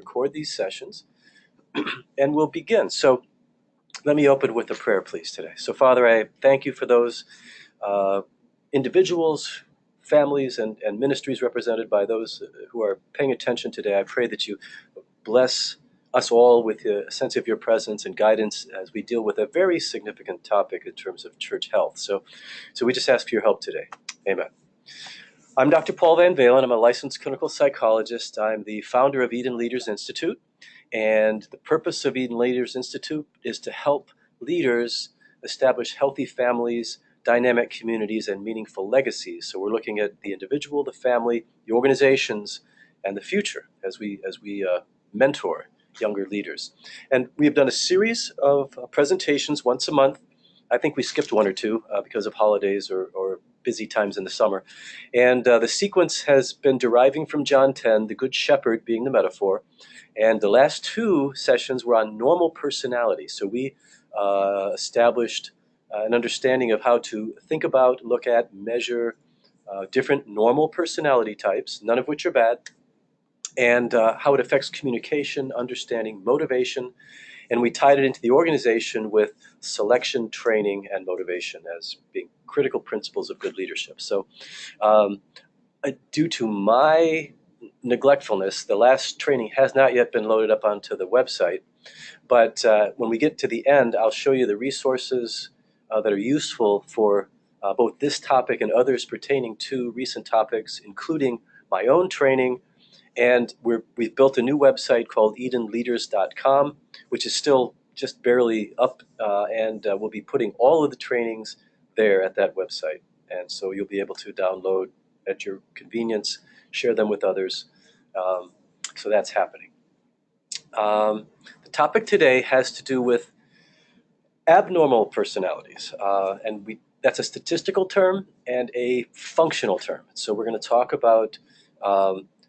record these sessions, and we'll begin. So let me open with a prayer, please, today. So, Father, I thank you for those individuals, families, and ministries represented by those who are paying attention today. I pray that you bless us all with a sense of your presence and guidance as we deal with a very significant topic in terms of church health. So we just ask for your help today. Amen. I'm Dr. Paul VanValin. I'm a licensed clinical psychologist. I'm the founder of Eden Leaders Institute. And the purpose of Eden Leaders Institute is to help leaders establish healthy families, dynamic communities, and meaningful legacies. So we're looking at the individual, the family, the organizations, and the future as we mentor younger leaders. And we have done a series of presentations once a month. I think we skipped one or two because of holidays or busy times in the summer. And the sequence has been deriving from John 10, the Good Shepherd being the metaphor. And the last two sessions were on normal personality. So we established an understanding of how to think about, look at, measure different normal personality types, none of which are bad, and how it affects communication, understanding, motivation. And we tied it into the organization with selection, training, and motivation as being critical principles of good leadership. So due to my neglectfulness, the last training has not yet been loaded up onto the website. But when we get to the end, I'll show you the resources that are useful for both this topic and others pertaining to recent topics, including my own training. And we've built a new website called edenleaders.com, which is still just barely up, and we'll be putting all of the trainings there at that website. And so you'll be able to download at your convenience, share them with others. So that's happening. The topic today has to do with abnormal personalities, and that's a statistical term and a functional term. So we're going to talk about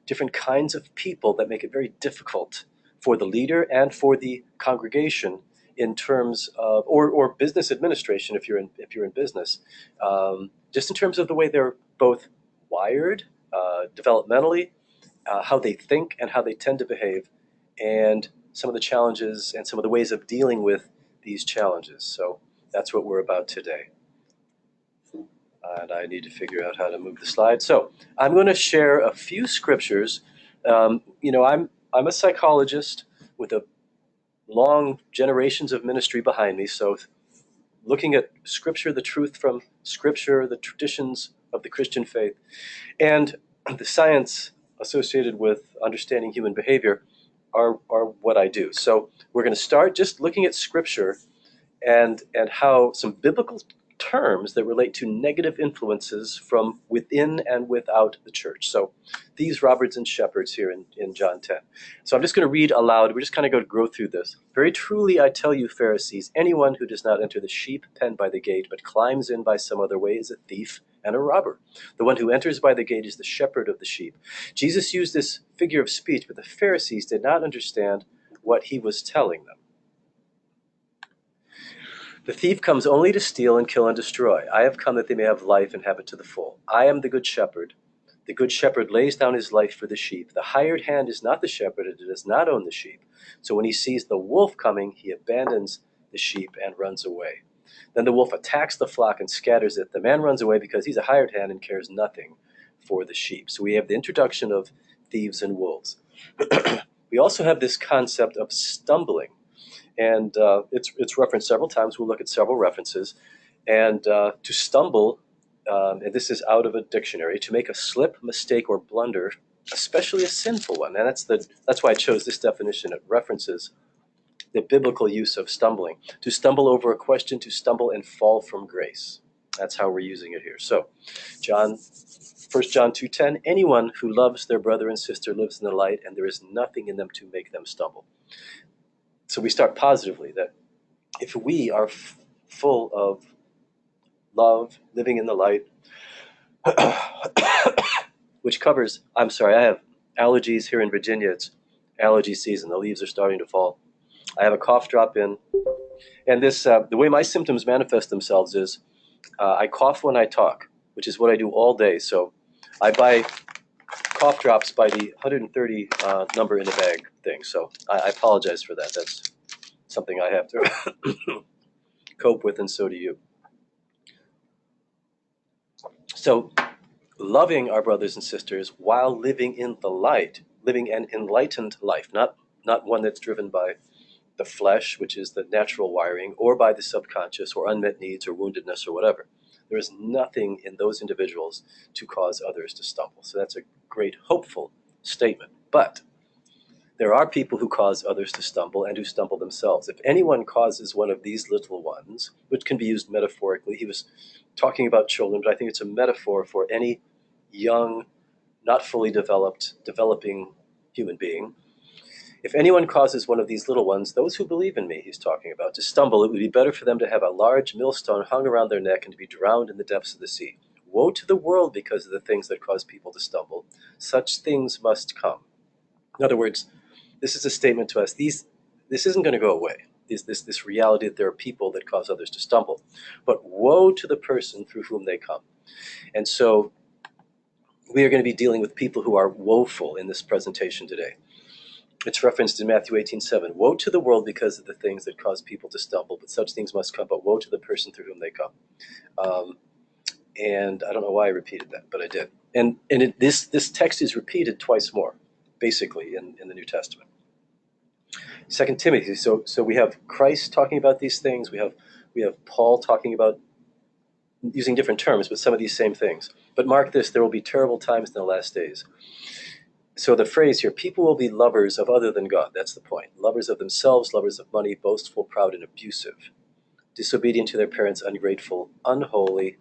different kinds of people that make it very difficult for the leader and for the congregation in terms of, or business administration if you're in business, just in terms of the way they're both wired, developmentally, how they think and how they tend to behave, and some of the challenges and some of the ways of dealing with these challenges. So that's what we're about today. And I need to figure out how to move the slide. So I'm going to share a few scriptures. I'm a psychologist with a long generations of ministry behind me. So looking at Scripture, the truth from Scripture, the traditions of the Christian faith, and the science associated with understanding human behavior are what I do. So we're going to start just looking at Scripture and how some biblical terms that relate to negative influences from within and without the church. So these Roberts and Shepherds here in John 10. So I'm just going to read aloud. We're just kind of going to go through this. Very truly I tell you, Pharisees, anyone who does not enter the sheep pen by the gate, but climbs in by some other way is a thief and a robber. The one who enters by the gate is the shepherd of the sheep. Jesus used this figure of speech, but the Pharisees did not understand what he was telling them. The thief comes only to steal and kill and destroy. I have come that they may have life and have it to the full. I am the good shepherd. The good shepherd lays down his life for the sheep. The hired hand is not the shepherd, and it does not own the sheep. So when he sees the wolf coming, he abandons the sheep and runs away. Then the wolf attacks the flock and scatters it. The man runs away because he's a hired hand and cares nothing for the sheep. So we have the introduction of thieves and wolves. We also have this concept of stumbling. And it's referenced several times. We'll look at several references. And to stumble, and this is out of a dictionary, to make a slip, mistake, or blunder, especially a sinful one. And that's why I chose this definition. It references the biblical use of stumbling. To stumble over a question, to stumble and fall from grace. That's how we're using it here. So 1 John 2:10, anyone who loves their brother and sister lives in the light, and there is nothing in them to make them stumble. So we start positively, that if we are full of love, living in the light, which covers, I'm sorry, I have allergies here in Virginia. It's allergy season. The leaves are starting to fall. I have a cough drop in. And this, the way my symptoms manifest themselves is I cough when I talk, which is what I do all day. So I buy cough drops by the 130 number in the bag thing. So I apologize for that. That's something I have to cope with, and so do you. So loving our brothers and sisters while living in the light, living an enlightened life, not one that's driven by the flesh, which is the natural wiring, or by the subconscious or unmet needs or woundedness or whatever. There is nothing in those individuals to cause others to stumble. So that's a great, hopeful statement. But there are people who cause others to stumble and who stumble themselves. If anyone causes one of these little ones, which can be used metaphorically, he was talking about children, but I think it's a metaphor for any young, not fully developing human being. If anyone causes one of these little ones, those who believe in me, he's talking about, to stumble, it would be better for them to have a large millstone hung around their neck and to be drowned in the depths of the sea. Woe to the world because of the things that cause people to stumble. Such things must come. In other words, this is a statement to us. This isn't going to go away. This reality that there are people that cause others to stumble. But woe to the person through whom they come. And so we are going to be dealing with people who are woeful in this presentation today. It's referenced in Matthew 18:7. Woe to the world because of the things that cause people to stumble, but such things must come. But woe to the person through whom they come. And I don't know why I repeated that, but I did. And this text is repeated twice more, basically, in the New Testament. 2 Timothy. So we have Christ talking about these things. We have Paul talking about, using different terms, but some of these same things. But mark this: there will be terrible times in the last days. So the phrase here, people will be lovers of other than God. That's the point. Lovers of themselves, lovers of money, boastful, proud, and abusive. Disobedient to their parents, ungrateful, unholy,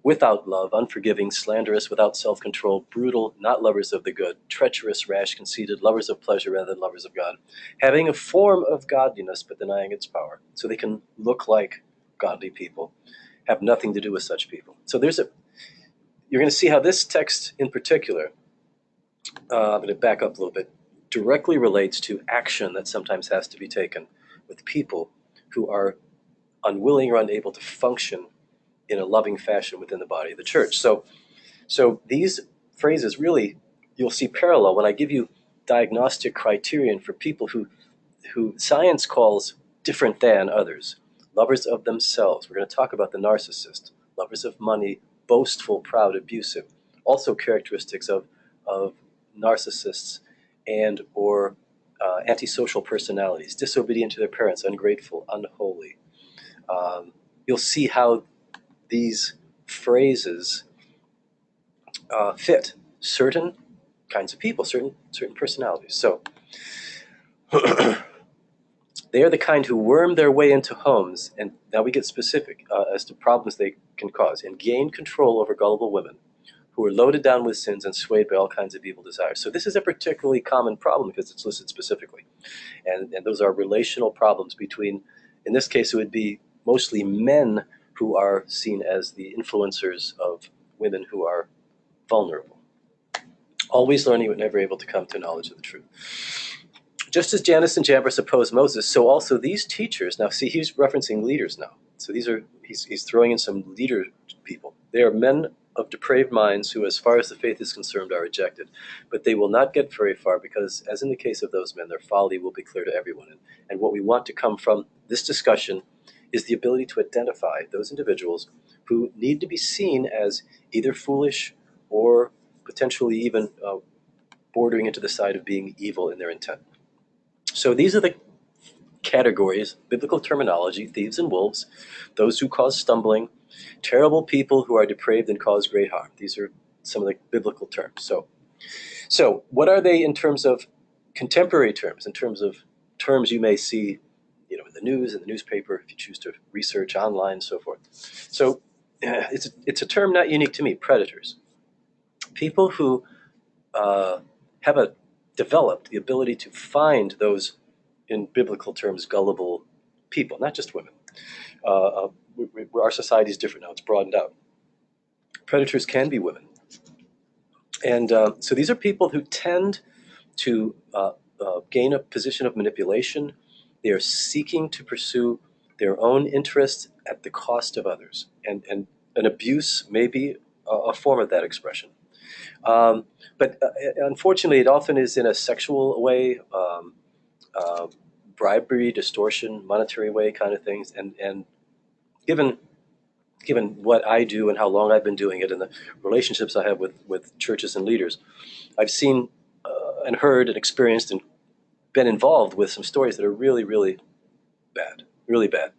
without love, unforgiving, slanderous, without self-control, brutal, not lovers of the good, treacherous, rash, conceited, lovers of pleasure rather than lovers of God, having a form of godliness but denying its power. So they can look like godly people, have nothing to do with such people. So you're going to see how this text in particular, I'm going to back up a little bit, directly relates to action that sometimes has to be taken with people who are unwilling or unable to function in a loving fashion within the body of the church. So these phrases really, you'll see parallel when I give you diagnostic criterion for people who science calls different than others. Lovers of themselves. We're going to talk about the narcissist. Lovers of money, boastful, proud, abusive. Also characteristics of narcissists and or antisocial personalities, disobedient to their parents, ungrateful, unholy. You'll see how these phrases fit certain kinds of people, certain personalities. So they are the kind who worm their way into homes, and now we get specific as to problems they can cause, and gain control over gullible women who are loaded down with sins and swayed by all kinds of evil desires. So this is a particularly common problem because it's listed specifically. And those are relational problems between, in this case, it would be mostly men who are seen as the influencers of women who are vulnerable. Always learning but never able to come to knowledge of the truth. Just as Jannes and Jambres opposed Moses, so also these teachers, now see, he's referencing leaders now. So he's throwing in some leader people. They are men of depraved minds who, as far as the faith is concerned, are rejected. But they will not get very far because, as in the case of those men, their folly will be clear to everyone. And what we want to come from this discussion is the ability to identify those individuals who need to be seen as either foolish or potentially even bordering into the side of being evil in their intent. So these are the categories, biblical terminology: thieves and wolves, those who cause stumbling, terrible people who are depraved and cause great harm. These are some of the biblical terms. So what are they in terms of contemporary terms, in terms of terms you may see, in the news, in the newspaper, if you choose to research online, and so forth. So it's a term not unique to me: predators. People who have developed the ability to find those, in biblical terms, gullible people, not just women. Our society is different now; it's broadened out. Predators can be women, and so these are people who tend to gain a position of manipulation. They are seeking to pursue their own interests at the cost of others, and an abuse may be a form of that expression. Um, but unfortunately, it often is in a sexual way, uh, bribery, distortion, monetary way kind of things. And given given what I do and how long I've been doing it and the relationships I have with churches and leaders, I've seen and heard and experienced and been involved with some stories that are really, really bad, really bad.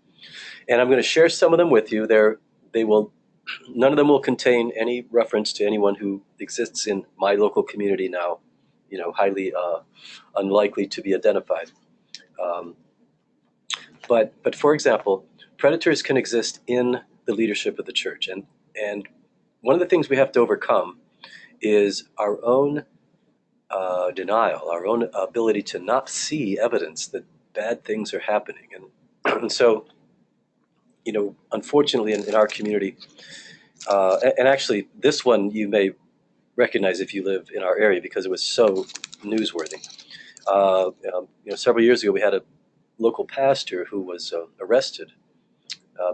And I'm going to share some of them with you. They will, none of them will contain any reference to anyone who exists in my local community now, highly unlikely to be identified. Um, but for example, predators can exist in the leadership of the church, and one of the things we have to overcome is our own denial, our own ability to not see evidence that bad things are happening, and so unfortunately, in our community, and actually, this one you may recognize if you live in our area because it was so newsworthy. Several years ago, we had a local pastor who was arrested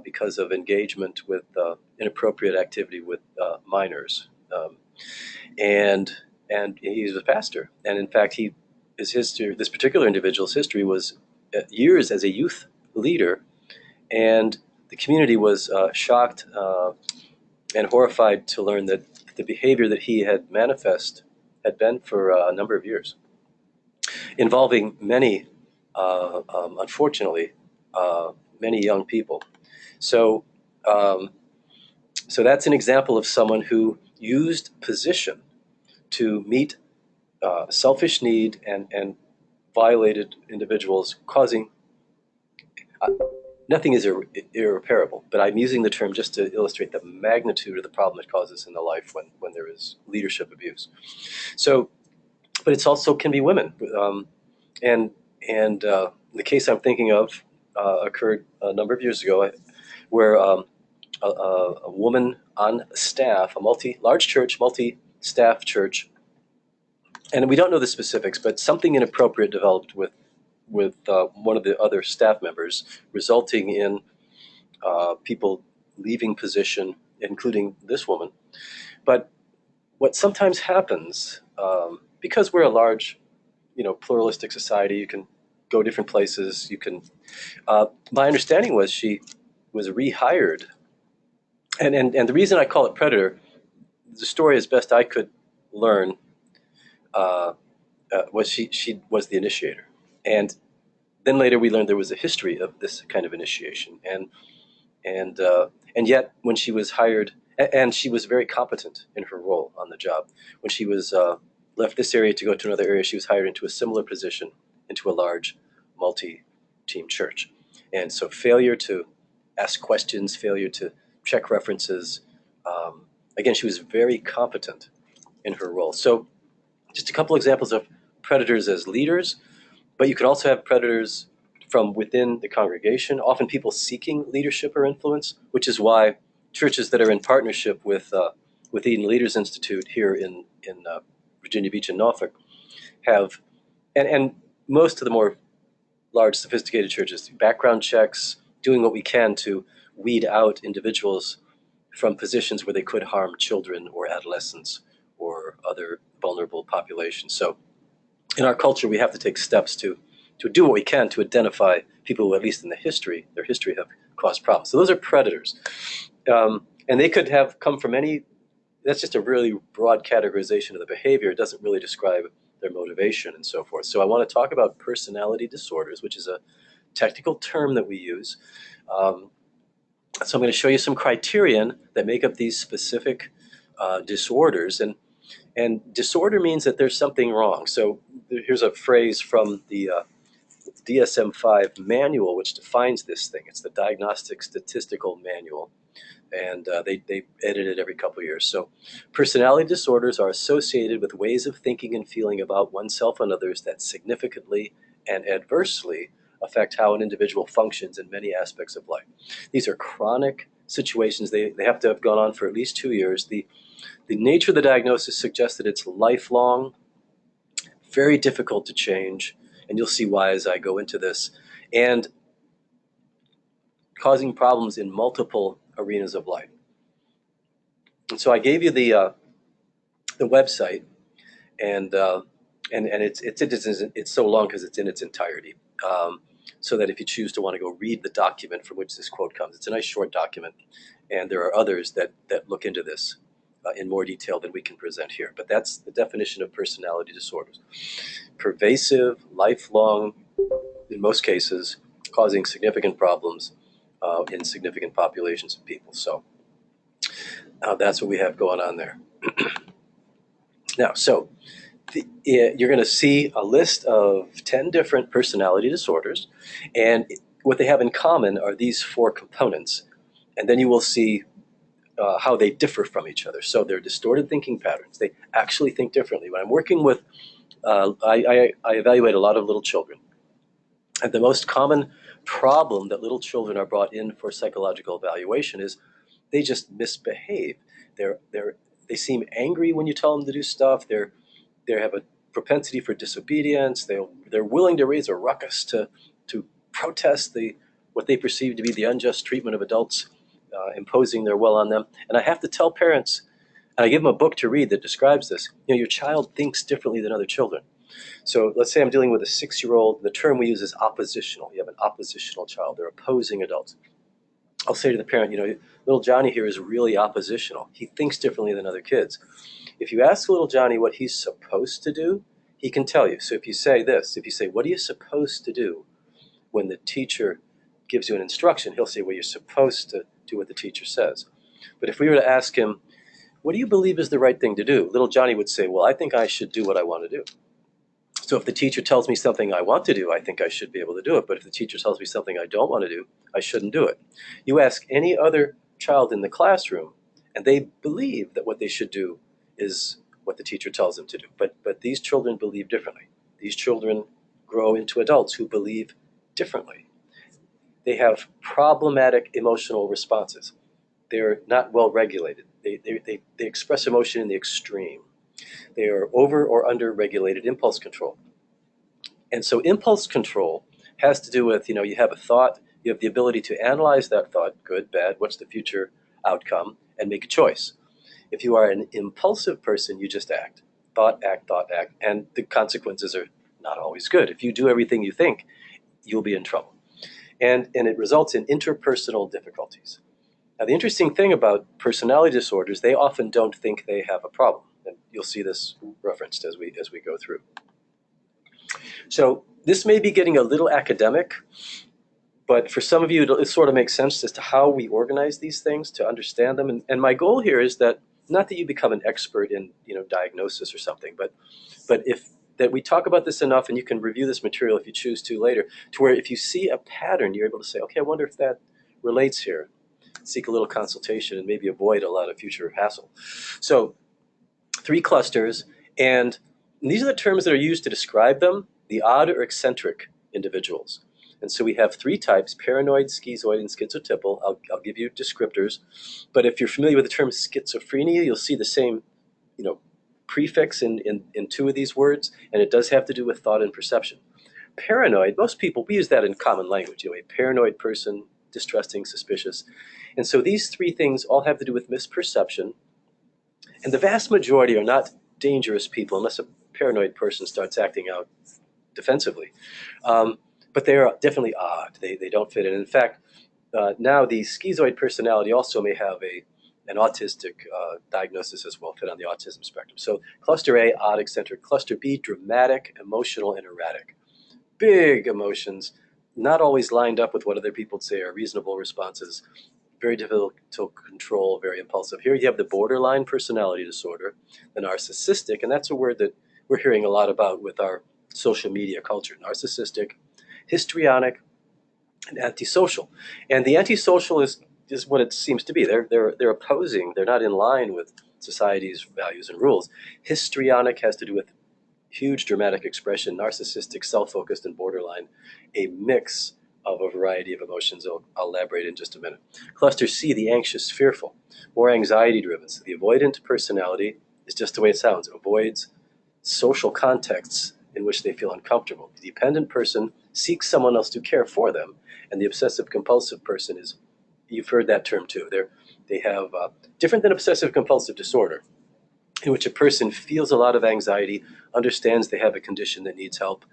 because of engagement with inappropriate activity with minors, and he was a pastor. And in fact, his history, this particular individual's history, was years as a youth leader, and the community was shocked and horrified to learn that the behavior that he had manifest had been for a number of years, involving many, unfortunately, many young people. So, um, so that's an example of someone who used position to meet selfish need and violated individuals, causing nothing is irreparable. But I'm using the term just to illustrate the magnitude of the problem it causes in the life when there is leadership abuse. So, but it's also can be women, and the case I'm thinking of occurred a number of years ago, where a woman on staff, a large church, multi-staff church, and we don't know the specifics, but something inappropriate developed with one of the other staff members, resulting in people leaving position, including this woman. But what sometimes happens, because we're a large, pluralistic society, you can go different places. You can. My understanding was she was rehired, and the reason I call it predator, the story as best I could learn, uh, was she was the initiator, and then later we learned there was a history of this kind of initiation, and yet when she was hired, and she was very competent in her role on the job. When she was left this area to go to another area, she was hired into a similar position into a large multi-team church. And so failure to ask questions, failure to check references. Again, she was very competent in her role. So just a couple examples of predators as leaders, but you could also have predators from within the congregation, often people seeking leadership or influence, which is why churches that are in partnership with Eden Leaders Institute here in Virginia Beach and Norfolk have, and most of the more large sophisticated churches, background checks, doing what we can to weed out individuals from positions where they could harm children or adolescents or other vulnerable populations. So in our culture, we have to take steps to do what we can to identify people who, at least in their history have caused problems. So those are predators. And they could have come from any, that's just a really broad categorization of the behavior. It doesn't really describe their motivation and so forth. So I want to talk about personality disorders, which is a technical term that we use. So I'm going to show you some criterion that make up these specific disorders. And disorder means that there's something wrong. So here's a phrase from the DSM-5 manual, which defines this thing. It's the Diagnostic Statistical Manual, and they edit it every couple of years. So personality disorders are associated with ways of thinking and feeling about oneself and others that significantly and adversely affect how an individual functions in many aspects of life. These are chronic situations. They have to have gone on for at least 2 years. The nature of the diagnosis suggests that it's lifelong, very difficult to change, and you'll see why as I go into this, and causing problems in multiple arenas of life. And so I gave you the the website, and it's so long because it's in its entirety. So that if you choose to want to go read the document from which this quote comes, it's a nice short document, and there are others that look into this in more detail than we can present here. But that's the definition of personality disorders: pervasive, lifelong, in most cases, causing significant problems in significant populations of people. So that's what we have going on there. Now, so you're going to see a list of 10 different personality disorders, and what they have in common are these four components. And then you will see how they differ from each other. So they're distorted thinking patterns. They actually think differently. When I'm working with, I evaluate a lot of little children. And the most common problem that little children are brought in for psychological evaluation is they just misbehave. They seem angry when you tell them to do stuff. They have a propensity for disobedience. They're willing to raise a ruckus to protest what they perceive to be the unjust treatment of adults imposing their will on them. And I have to tell parents, and I give them a book to read that describes this. Your child thinks differently than other children. So let's say I'm dealing with a 6-year-old. The term we use is oppositional. You have an oppositional child. They're opposing adults. I'll say to the parent, little Johnny here is really oppositional. He thinks differently than other kids. If you ask little Johnny what he's supposed to do, he can tell you. So if you say, what are you supposed to do when the teacher gives you an instruction, he'll say, well, you're supposed to do what the teacher says. But if we were to ask him, what do you believe is the right thing to do? Little Johnny would say, well, I think I should do what I want to do. So if the teacher tells me something I want to do, I think I should be able to do it. But if the teacher tells me something I don't want to do, I shouldn't do it. You ask any other child in the classroom, and they believe that what they should do is what the teacher tells them to do. But these children believe differently. These children grow into adults who believe differently. They have problematic emotional responses. They're not well regulated. They express emotion in the extreme. They are over or under regulated impulse control. And so impulse control has to do with, you have a thought, you have the ability to analyze that thought, good, bad, what's the future outcome, and make a choice. If you are an impulsive person, you just act. Thought, act, and the consequences are not always good. If you do everything you think, you'll be in trouble. And it results in interpersonal difficulties. Now, the interesting thing about personality disorders, they often don't think they have a problem. And you'll see this referenced as we go through. So this may be getting a little academic, but for some of you, it sort of makes sense as to how we organize these things, to understand them. And my goal here is that, not that you become an expert in diagnosis or something, but that we talk about this enough, and you can review this material if you choose to later, to where if you see a pattern, you're able to say, okay, I wonder if that relates here. Seek a little consultation and maybe avoid a lot of future hassle. So 3 clusters, and these are the terms that are used to describe them: the odd or eccentric individuals. And so we have 3 types: paranoid, schizoid, and schizotypal. I'll give you descriptors. But if you're familiar with the term schizophrenia, you'll see the same prefix in 2 of these words, and it does have to do with thought and perception. Paranoid, most people, we use that in common language. A paranoid person, distrusting, suspicious. And so these 3 things all have to do with misperception. And the vast majority are not dangerous people unless a paranoid person starts acting out defensively. But they are definitely odd. They don't fit in. In fact, now the schizoid personality also may have an autistic diagnosis as well, fit on the autism spectrum. So cluster A, odd, eccentric. Cluster B, dramatic, emotional, and erratic. Big emotions, not always lined up with what other people say are reasonable responses. Very difficult to control, very impulsive. Here you have the borderline personality disorder, the narcissistic, and that's a word that we're hearing a lot about with our social media culture. Narcissistic, histrionic, and antisocial. And the antisocial is what it seems to be. They're opposing. They're not in line with society's values and rules. Histrionic has to do with huge dramatic expression. Narcissistic, self-focused, and borderline, a mix of a variety of emotions. I'll elaborate in just a minute. Cluster C, the anxious, fearful, more anxiety-driven. So the avoidant personality is just the way it sounds. Avoids social contexts in which they feel uncomfortable. The dependent person seeks someone else to care for them, and the obsessive-compulsive person is, you've heard that term too. They have different than obsessive-compulsive disorder. in which a person feels a lot of anxiety, understands they have a condition that needs help.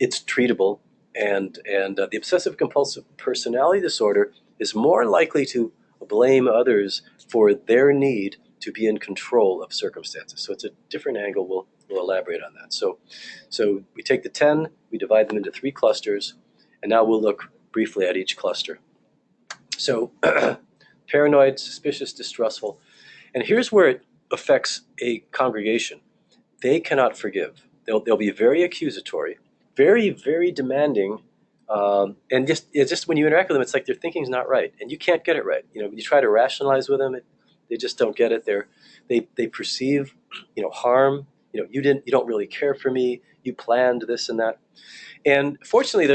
It's treatable, and the obsessive compulsive personality disorder is more likely to blame others for their need to be in control of circumstances. So it's a different angle. We'll elaborate on that. So we take the 10, we divide them into 3 clusters, and now we'll look briefly at each cluster. So paranoid, suspicious, distrustful. And here's where it affects a congregation. They cannot forgive. They'll be very accusatory, very, very demanding. And just when you interact with them, it's like their thinking's not right, and you can't get it right. You know, you try to rationalize with them, they just don't get it. They perceive, harm. You don't really care for me. You planned this and that. And fortunately,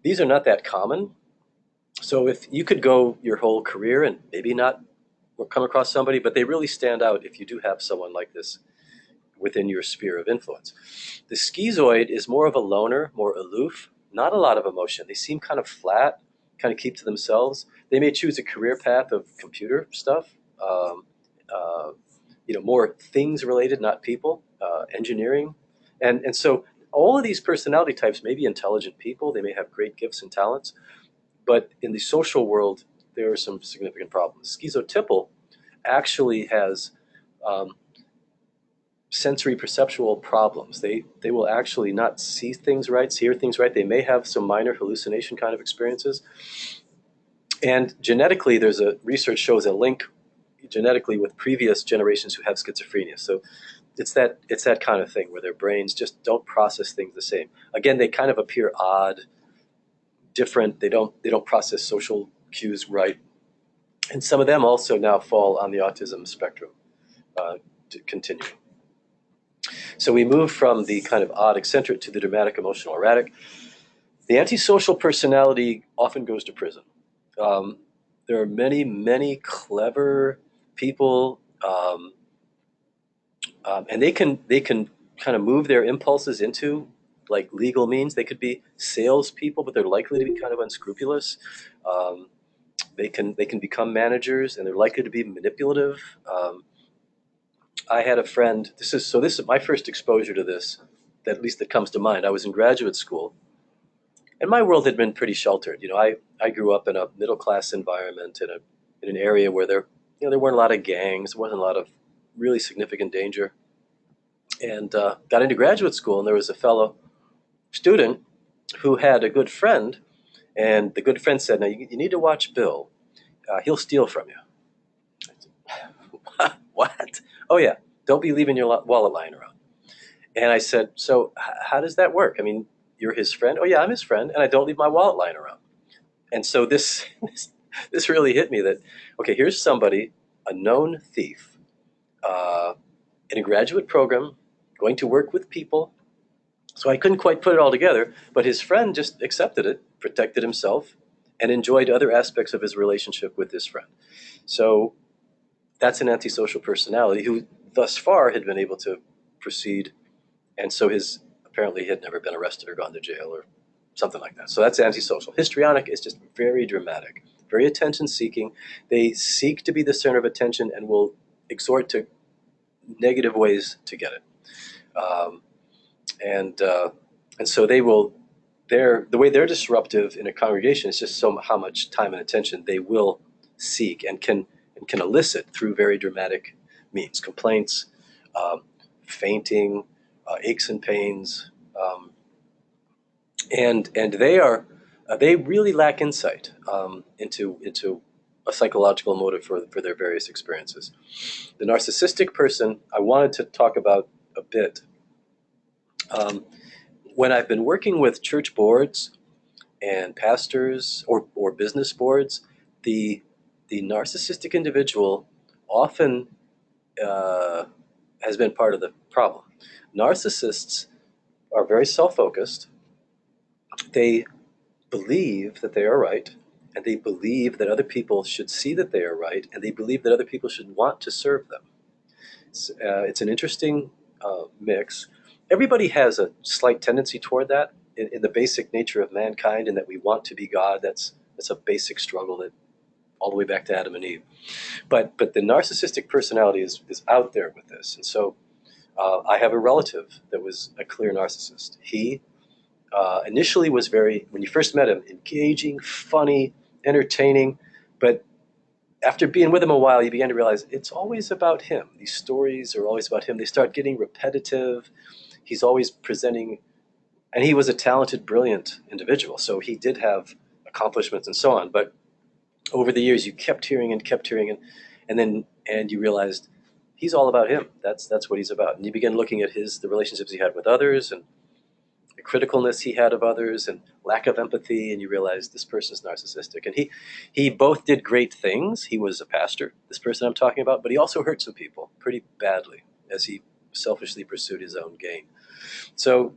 these are not that common. So if you could go your whole career and maybe not come across somebody, but they really stand out if you do have someone like this within your sphere of influence. The schizoid is more of a loner, more aloof, not a lot of emotion. They seem kind of flat, kind of keep to themselves. They may choose a career path of computer stuff, more things related, not people, engineering. And so all of these personality types may be intelligent people. They may have great gifts and talents. But in the social world, there are some significant problems. Schizotypal actually has sensory perceptual problems. They will actually not see things right, hear things right. They may have some minor hallucination kind of experiences. And genetically, research shows a link genetically with previous generations who have schizophrenia. So it's that kind of thing where their brains just don't process things the same. Again, they kind of appear odd, different. They don't process social cues right. And some of them also now fall on the autism spectrum to continue. So we move from the kind of odd eccentric to the dramatic emotional erratic. The antisocial personality often goes to prison. There are many, many clever people, and they can kind of move their impulses into like legal means. They could be salespeople, but they're likely to be kind of unscrupulous. They can become managers, and they're likely to be manipulative. I had a friend. This is my first exposure to this, at least that comes to mind. I was in graduate school, and my world had been pretty sheltered. I grew up in a middle class environment in an area where there weren't a lot of gangs, there wasn't a lot of really significant danger, and got into graduate school, and there was a fellow student who had a good friend, and the good friend said, "Now you need to watch Bill. He'll steal from you." I said, "What? Oh yeah, don't be leaving your wallet lying around." And I said, "So how does that work? I mean, you're his friend." "Oh yeah, I'm his friend, and I don't leave my wallet lying around." And so this this really hit me that, okay, here's somebody, a known thief, in a graduate program, going to work with people. So I couldn't quite put it all together, but his friend just accepted it, protected himself, and enjoyed other aspects of his relationship with his friend. So that's an antisocial personality who thus far had been able to proceed, and so apparently he had never been arrested or gone to jail or something like that. So that's antisocial. Histrionic is just very dramatic, very attention-seeking. They seek to be the center of attention and will exhort to negative ways to get it. And so they will. The way they're disruptive in a congregation is just how much time and attention they will seek and can elicit through very dramatic means: complaints, fainting, aches and pains, and they really lack insight into a psychological motive for their various experiences. The narcissistic person I wanted to talk about a bit. When I've been working with church boards and pastors or business boards, the narcissistic individual often has been part of the problem. Narcissists are very self-focused. They believe that they are right, and they believe that other people should see that they are right, and they believe that other people should want to serve them. It's an interesting mix. Everybody has a slight tendency toward that in the basic nature of mankind, and that we want to be God. That's a basic struggle that all the way back to Adam and Eve. But the narcissistic personality is out there with this. And so I have a relative that was a clear narcissist. He initially was very, when you first met him, engaging, funny, entertaining, but after being with him a while, you began to realize it's always about him. These stories are always about him. They start getting repetitive. He's always presenting, and he was a talented, brilliant individual, so he did have accomplishments and so on. But over the years, you kept hearing, and you realized he's all about him. That's what he's about. And you begin looking at the relationships he had with others, and the criticalness he had of others, and lack of empathy, and you realize this person's narcissistic. And he both did great things. He was a pastor, this person I'm talking about, but he also hurt some people pretty badly as he selfishly pursued his own gain. So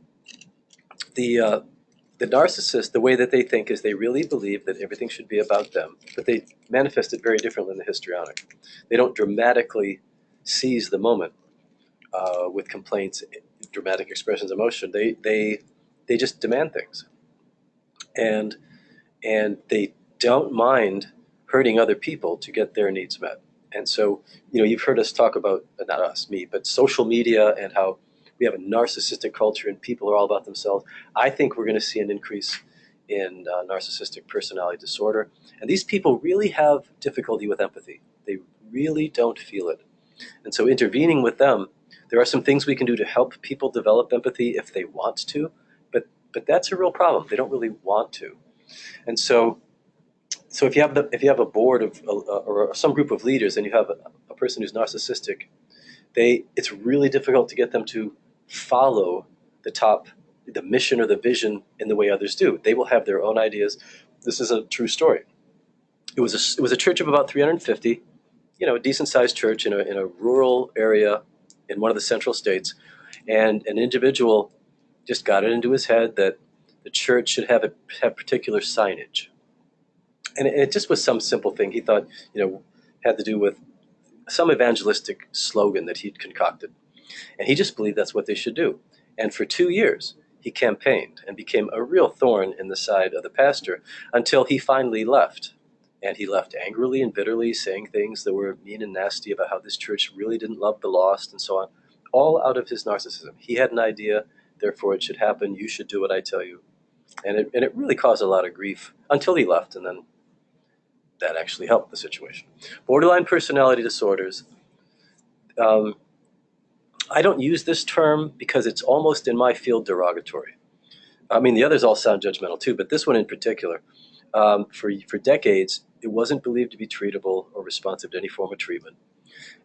the narcissist, the way that they think is they really believe that everything should be about them, but they manifest it very differently in the histrionic. They don't dramatically seize the moment with complaints, dramatic expressions of emotion. They just demand things, and they don't mind hurting other people to get their needs met. And so, you've heard us talk about, not us, me, but social media and how we have a narcissistic culture and people are all about themselves. I think we're going to see an increase in narcissistic personality disorder. And these people really have difficulty with empathy. They really don't feel it. And so intervening with them, there are some things we can do to help people develop empathy if they want to, but that's a real problem. They don't really want to. And so if you have a board of or some group of leaders and you have a person who's narcissistic, it's really difficult to get them to follow the mission or the vision in the way others do. They will have their own ideas. This is a true story. It was a church of about 350, a decent sized church in a rural area in one of the central states, and an individual just got it into his head that the church should have particular signage. And it just was some simple thing he thought, had to do with some evangelistic slogan that he'd concocted. And he just believed that's what they should do. And for 2 years, he campaigned and became a real thorn in the side of the pastor until he finally left. And he left angrily and bitterly, saying things that were mean and nasty about how this church really didn't love the lost and so on, all out of his narcissism. He had an idea, therefore it should happen. You should do what I tell you. And it really caused a lot of grief until he left, and then that actually helped the situation. Borderline personality disorders. I don't use this term because it's almost in my field derogatory. I mean, the others all sound judgmental too, but this one in particular, for decades, it wasn't believed to be treatable or responsive to any form of treatment.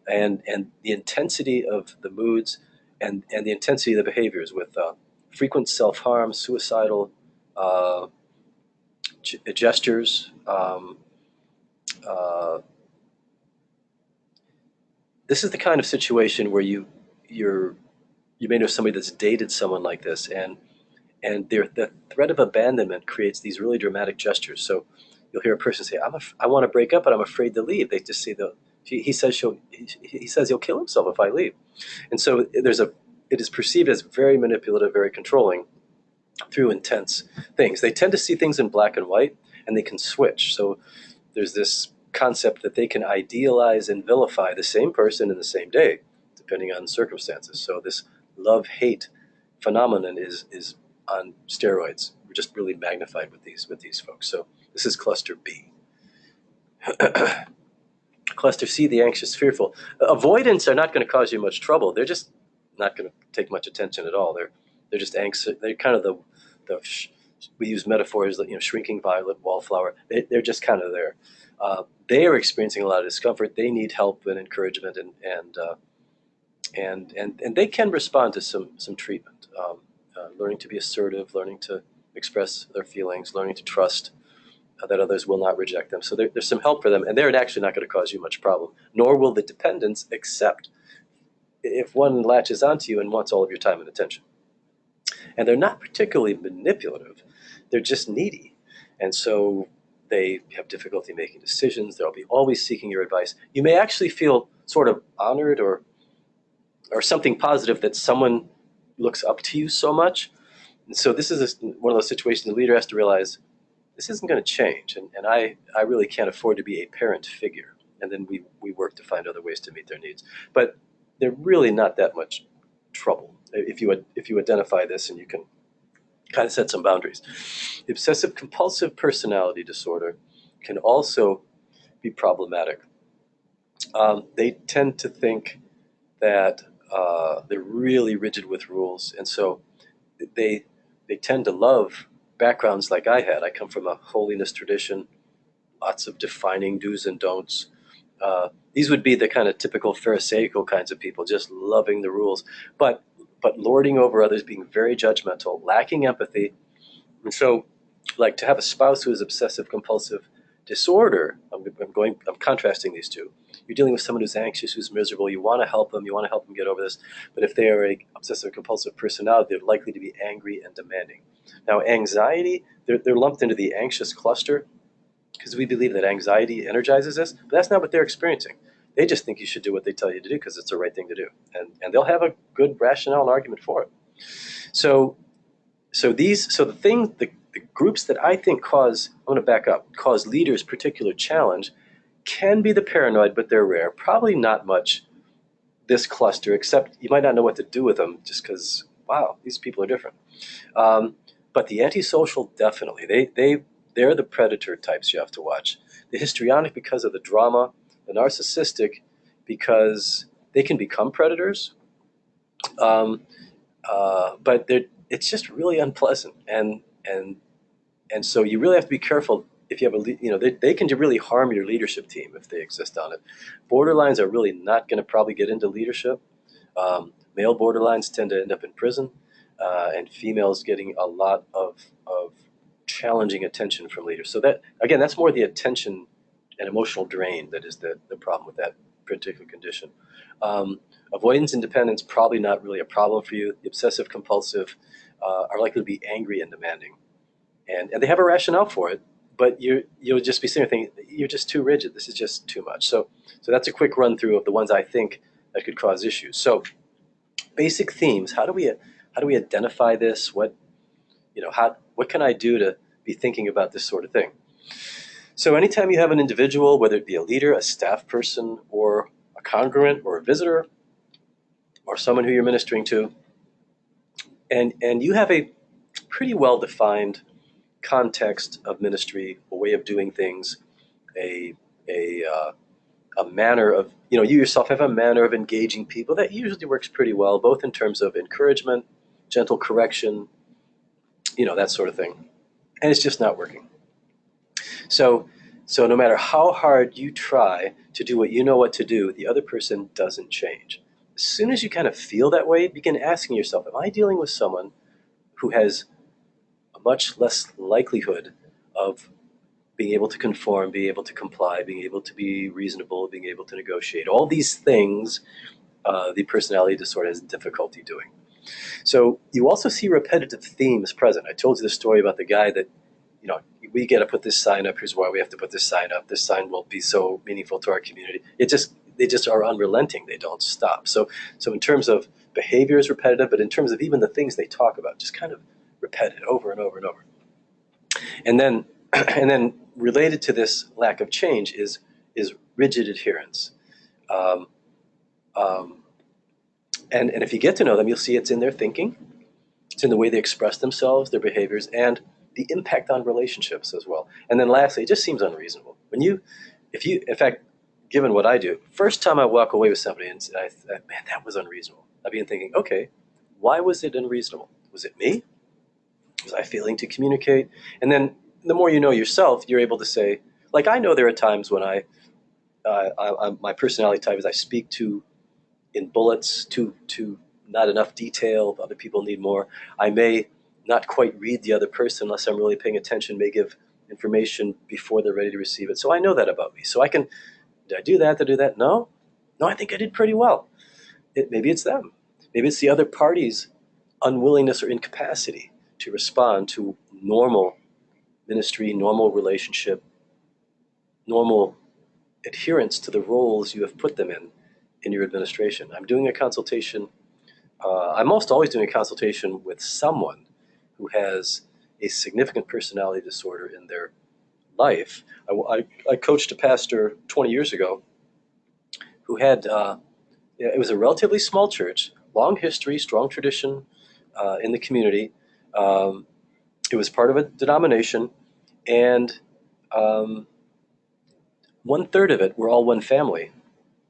And the intensity of the moods and the intensity of the behaviors with frequent self-harm, suicidal gestures. This is the kind of situation where you may know somebody that's dated someone like this, and the threat of abandonment creates these really dramatic gestures. So you'll hear a person say, "I want to break up, but I'm afraid to leave." They just say he says he'll kill himself if I leave, and so it is perceived as very manipulative, very controlling through intense things. They tend to see things in black and white, and they can switch. So there's this concept that they can idealize and vilify the same person in the same day, depending on circumstances. So this love-hate phenomenon is on steroids. We're just really magnified with these folks. So this is cluster B. Cluster C, the anxious, fearful. Avoidants are not going to cause you much trouble. They're just not going to take much attention at all. They're just anxious. They're kind of the we use metaphors like shrinking violet, wallflower. They're just kind of there. They are experiencing a lot of discomfort. They need help and encouragement, and they can respond to some treatment. Learning to be assertive, learning to express their feelings, learning to trust that others will not reject them. So there's some help for them, and they're actually not going to cause you much problem. Nor will the dependents accept if one latches onto you and wants all of your time and attention. And they're not particularly manipulative. They're just needy. And so they have difficulty making decisions. They'll be always seeking your advice. You may actually feel sort of honored or something positive that someone looks up to you so much. And so this is one of those situations the leader has to realize this isn't going to change, and I really can't afford to be a parent figure. And then we work to find other ways to meet their needs. But they're really not that much trouble if you identify this and you can kind of set some boundaries. The obsessive compulsive personality disorder can also be problematic. They tend to think that they're really rigid with rules, and so they they tend to love backgrounds like I had. I come from a holiness tradition, lots of defining do's and don'ts. These would be the kind of typical Pharisaical kinds of people, just loving the rules, but lording over others, being very judgmental, lacking empathy. And so, like to have a spouse who is obsessive compulsive disorder, I'm contrasting these two. You're dealing with someone who's anxious, who's miserable. You want to help them. You want to help them get over this. But if they are a obsessive compulsive personality, they're likely to be angry and demanding. Now, anxiety, they're lumped into the anxious cluster because we believe that anxiety energizes us, but that's not what they're experiencing. They just think you should do what they tell you to do because it's the right thing to do, and they'll have a good rationale and argument for it. So the groups that I think I'm going to back up, cause leaders particular challenge can be the paranoid, but they're rare. Probably not much this cluster, except you might not know what to do with them just because, wow, these people are different. But the antisocial, definitely. They're the predator types you have to watch. The histrionic because of the drama, the narcissistic because they can become predators, but it's just really unpleasant, and so you really have to be careful if you have they can really harm your leadership team if they exist on it. Borderlines are really not going to probably get into leadership. Male borderlines tend to end up in prison, and females getting a lot of challenging attention from leaders. So that again, that's more the attention and emotional drain that is the problem with that particular condition. Avoidance and dependence probably not really a problem for you. The obsessive compulsive are likely to be angry and demanding, and they have a rationale for it. But you'll just be sitting there thinking you're just too rigid. This is just too much. So that's a quick run through of the ones I think that could cause issues. So basic themes. How do we identify this? What can I do to be thinking about this sort of thing? So anytime you have an individual, whether it be a leader, a staff person, or a congruent, or a visitor, or someone who you're ministering to, and you have a pretty well defined context of ministry, a way of doing things, a manner of you yourself have a manner of engaging people that usually works pretty well, both in terms of encouragement, gentle correction, that sort of thing, and it's just not working. So no matter how hard you try to do what you know what to do, the other person doesn't change. As soon as you kind of feel that way, begin asking yourself, am I dealing with someone who has a much less likelihood of being able to conform, being able to comply, being able to be reasonable, being able to negotiate? All these things the personality disorder has difficulty doing. So you also see repetitive themes present. I told you the story about the guy that, we got to put this sign up. Here's why we have to put this sign up. This sign will be so meaningful to our community. They just are unrelenting. They don't stop. So in terms of behavior is repetitive, but in terms of even the things they talk about, just kind of repeated over and over and over. And then and then related to this lack of change is rigid adherence. And if you get to know them, you'll see it's in their thinking, it's in the way they express themselves, their behaviors, and the impact on relationships as well. And then lastly, it just seems unreasonable. In fact, given what I do, first time I walk away with somebody and I man, that was unreasonable. I've been thinking, okay, why was it unreasonable? Was it me? Was I failing to communicate? And then the more you know yourself, you're able to say, like, I know there are times when my personality type is I speak to in bullets, to not enough detail. Other people need more. I may not quite read the other person unless I'm really paying attention, may give information before they're ready to receive it. So I know that about me. So did I do that to do that? No, I think I did pretty well. Maybe it's them. Maybe it's the other party's unwillingness or incapacity to respond to normal ministry, normal relationship, normal adherence to the roles you have put them in your administration. I'm doing a consultation. I'm almost always doing a consultation with someone who has a significant personality disorder in their life. I coached a pastor 20 years ago who had, it was a relatively small church, long history, strong tradition in the community. Um, it was part of a denomination, and um, one third of it were all one family,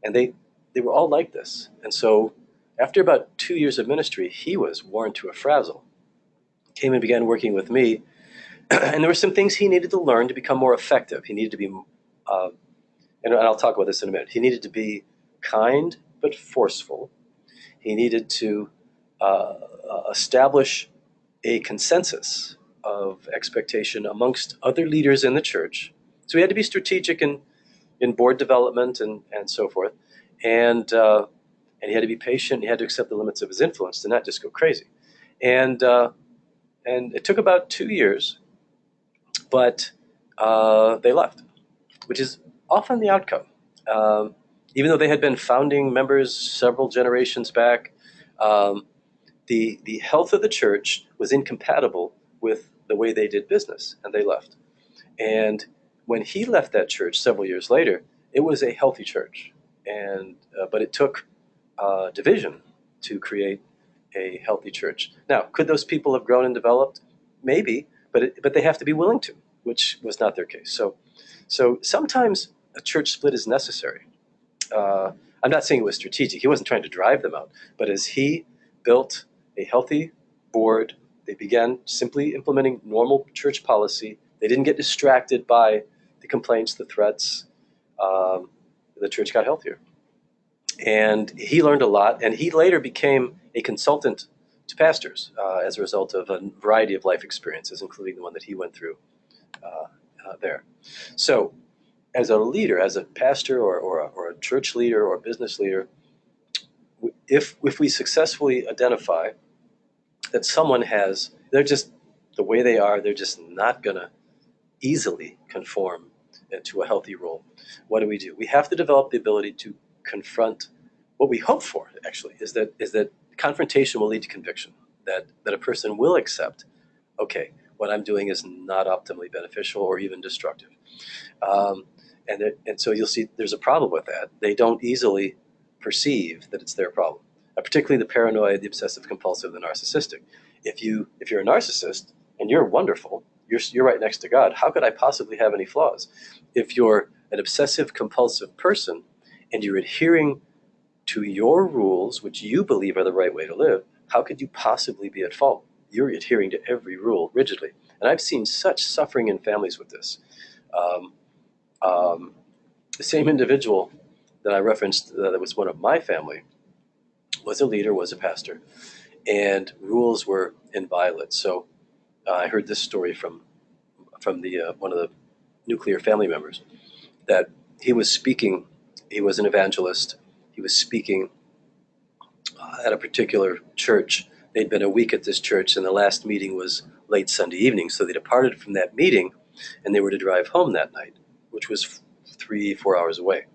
and they were all like this. And so, after about 2 years of ministry, he was worn to a frazzle. Came and began working with me, and there were some things he needed to learn to become more effective. He needed to be, uh, and I'll talk about this in a minute. He needed to be kind but forceful. He needed to establish a consensus of expectation amongst other leaders in the church. So he had to be strategic in board development and so forth. And he had to be patient. He had to accept the limits of his influence to not just go crazy. And, uh, and it took about 2 years, but they left, which is often the outcome. Um, Even though they had been founding members several generations back, um, the health of the church was incompatible with the way they did business, and they left. And when he left that church several years later, it was a healthy church, and but it took division to create a healthy church. Now, could those people have grown and developed? Maybe, but they have to be willing to, which was not their case. So sometimes a church split is necessary. Uh, I'm not saying it was strategic. He wasn't trying to drive them out, but as he built a healthy board, they began simply implementing normal church policy. They didn't get distracted by the complaints, the threats. Um, the church got healthier. And he learned a lot, and he later became a consultant to pastors as a result of a variety of life experiences, including the one that he went through there. So, as a leader, as a pastor or a church leader or a business leader, if we successfully identify that someone has, they're just the way they are, they're just not going to easily conform to a healthy role. What do? We have to develop the ability to confront. What we hope for, actually, is that confrontation will lead to conviction. That a person will accept, okay, what I'm doing is not optimally beneficial or even destructive. Um, and so you'll see there's a problem with that. They don't easily perceive that it's their problem, particularly the paranoid, the obsessive compulsive, the narcissistic. If you're a narcissist and you're wonderful, you're right next to God. How could I possibly have any flaws? If you're an obsessive compulsive person and you're adhering to your rules, which you believe are the right way to live, how could you possibly be at fault? You're adhering to every rule rigidly. And I've seen such suffering in families with this. Um, um, the same individual that I referenced that was one of my family was a leader, was a pastor, and rules were inviolate. So I heard this story from the one of the nuclear family members that he was speaking. He was an evangelist. He was speaking at a particular church. They'd been a week at this church, and the last meeting was late Sunday evening. So they departed from that meeting, and they were to drive home that night, which was 3-4 hours away.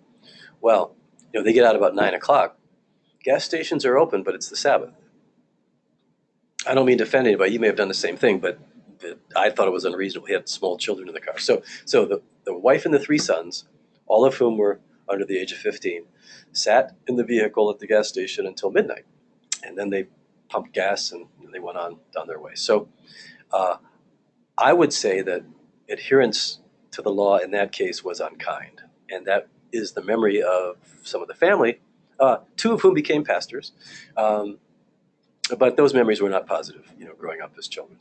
Well, they get out about 9 o'clock. Gas stations are open, but it's the Sabbath. I don't mean to offend anybody. You may have done the same thing, but I thought it was unreasonable. He had small children in the car. So the wife and the 3 sons, all of whom were under the age of 15, sat in the vehicle at the gas station until midnight. And then they pumped gas and they went on down their way. So uh, I would say that adherence to the law in that case was unkind. And that is the memory of some of the family, 2 of whom became pastors. But those memories were not positive, growing up as children.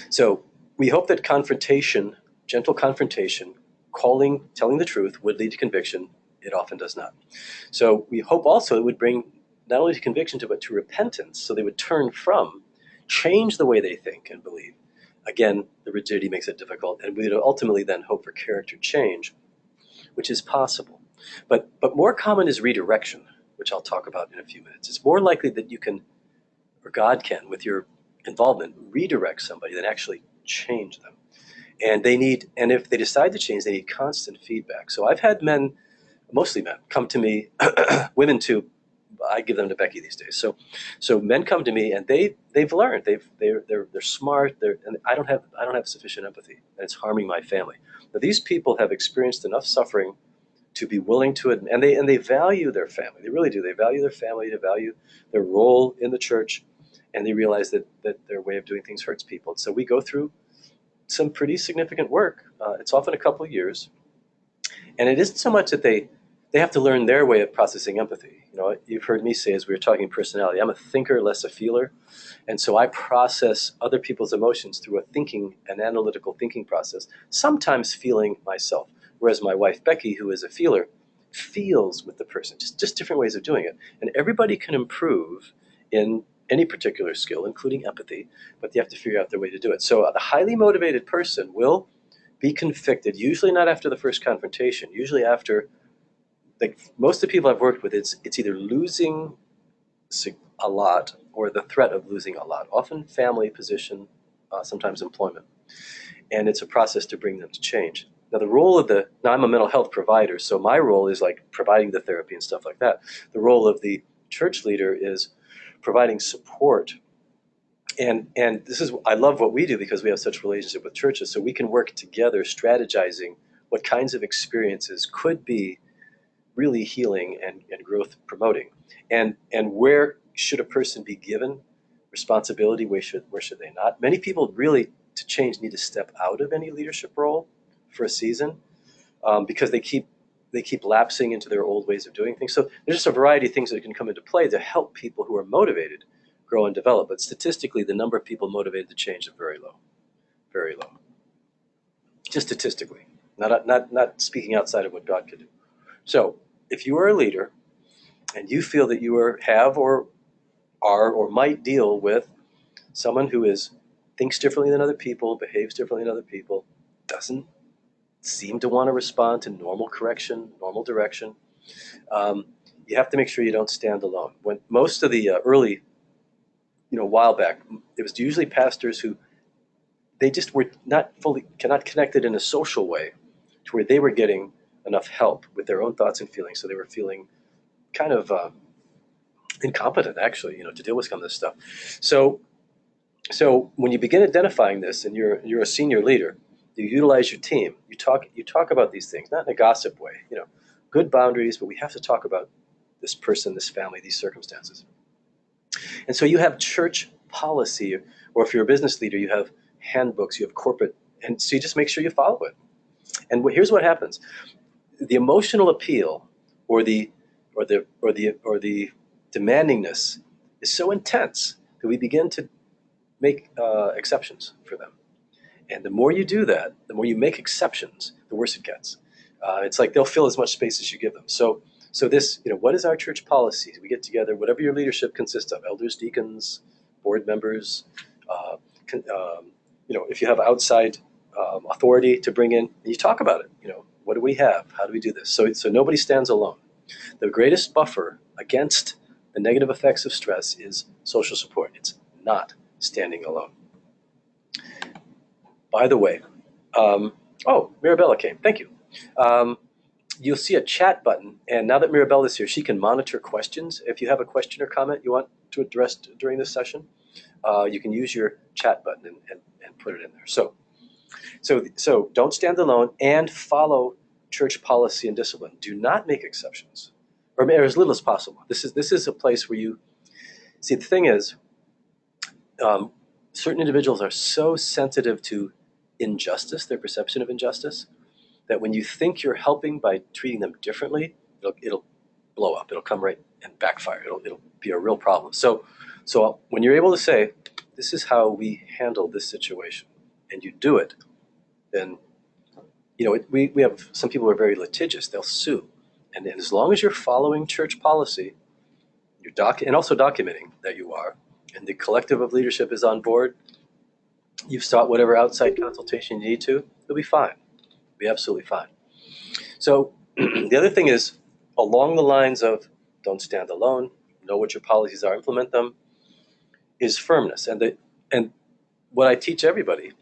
So we hope that confrontation, gentle confrontation, telling the truth would lead to conviction. It often does not. So we hope also it would bring not only to conviction, but to repentance, so they would turn from, change the way they think and believe. Again, the rigidity makes it difficult, and we would ultimately then hope for character change, which is possible. But more common is redirection, which I'll talk about in a few minutes. It's more likely that you can, or God can, with your involvement, redirect somebody than actually change them. And if they decide to change, they need constant feedback. So I've had men, mostly men, come to me, women too, I give them to Becky these days. So men come to me and they've learned they're smart. And I don't have sufficient empathy, and it's harming my family. Now these people have experienced enough suffering to be willing to admit, and they value their family. They really do. They value their family. They value their role in the church, and they realize that their way of doing things hurts people. So we go through some pretty significant work. It's often a couple of years, and it isn't so much that they have to learn their way of processing empathy. You know, you've heard me say as we were talking personality, I'm a thinker, less a feeler, and so I process other people's emotions through a thinking, an analytical thinking process. Sometimes feeling myself, whereas my wife Becky, who is a feeler, feels with the person. Just different ways of doing it, and everybody can improve in any particular skill, including empathy, but you have to figure out their way to do it. So the highly motivated person will be convicted, usually not after the first confrontation, usually after, like most of the people I've worked with, it's either losing a lot or the threat of losing a lot, often family, position, sometimes employment. And it's a process to bring them to change. Now now I'm a mental health provider, so my role is like providing the therapy and stuff like that. The role of the church leader is providing support. And this is, I love what we do because we have such a relationship with churches, so we can work together strategizing what kinds of experiences could be really healing and growth promoting. And where should a person be given responsibility, where should they not? Many people really, to change, need to step out of any leadership role for a season, because they keep lapsing into their old ways of doing things. So there's just a variety of things that can come into play to help people who are motivated grow and develop. But statistically, the number of people motivated to change is very low, very low. Just statistically, not speaking outside of what God could do. So if you are a leader and you feel that you have or are or might deal with someone who thinks differently than other people, behaves differently than other people, doesn't seem to want to respond to normal correction, normal direction, you have to make sure you don't stand alone. When most of the early, a while back, it was usually pastors who they just were not connected in a social way to where they were getting enough help with their own thoughts and feelings. So they were feeling kind of incompetent, actually, to deal with some of this stuff. So when you begin identifying this, and you're a senior leader, you utilize your team. You talk about these things, not in a gossip way. Good boundaries, but we have to talk about this person, this family, these circumstances. And so you have church policy, or if you're a business leader, you have handbooks, you have corporate, and so you just make sure you follow it. And here's what happens: the emotional appeal, or the demandingness, is so intense that we begin to make exceptions for them. And the more you do that, the more you make exceptions, the worse it gets. It's like they'll fill as much space as you give them. So this, what is our church policy? We get together, whatever your leadership consists of, elders, deacons, board members, if you have outside authority to bring in, and you talk about it. What do we have? How do we do this? So nobody stands alone. The greatest buffer against the negative effects of stress is social support. It's not standing alone. By the way, Mirabella came. Thank you. You'll see a chat button, and now that Mirabella is here, she can monitor questions. If you have a question or comment you want to address during this session, you can use your chat button and put it in there. So don't stand alone, and follow church policy and discipline. Do not make exceptions, or as little as possible. This is a place where you see. The thing is, certain individuals are so sensitive to injustice, their perception of injustice, that when you think you're helping by treating them differently, it'll blow up. It'll come right and backfire. It'll be a real problem. So when you're able to say, this is how we handle this situation, and you do it, then we have some people who are very litigious. They'll sue, and as long as you're following church policy, and also documenting that you are, and the collective of leadership is on board, you've sought whatever outside consultation you need to, you'll be fine. You'll be absolutely fine. So the other thing is, along the lines of don't stand alone, know what your policies are, implement them, is firmness. And what I teach everybody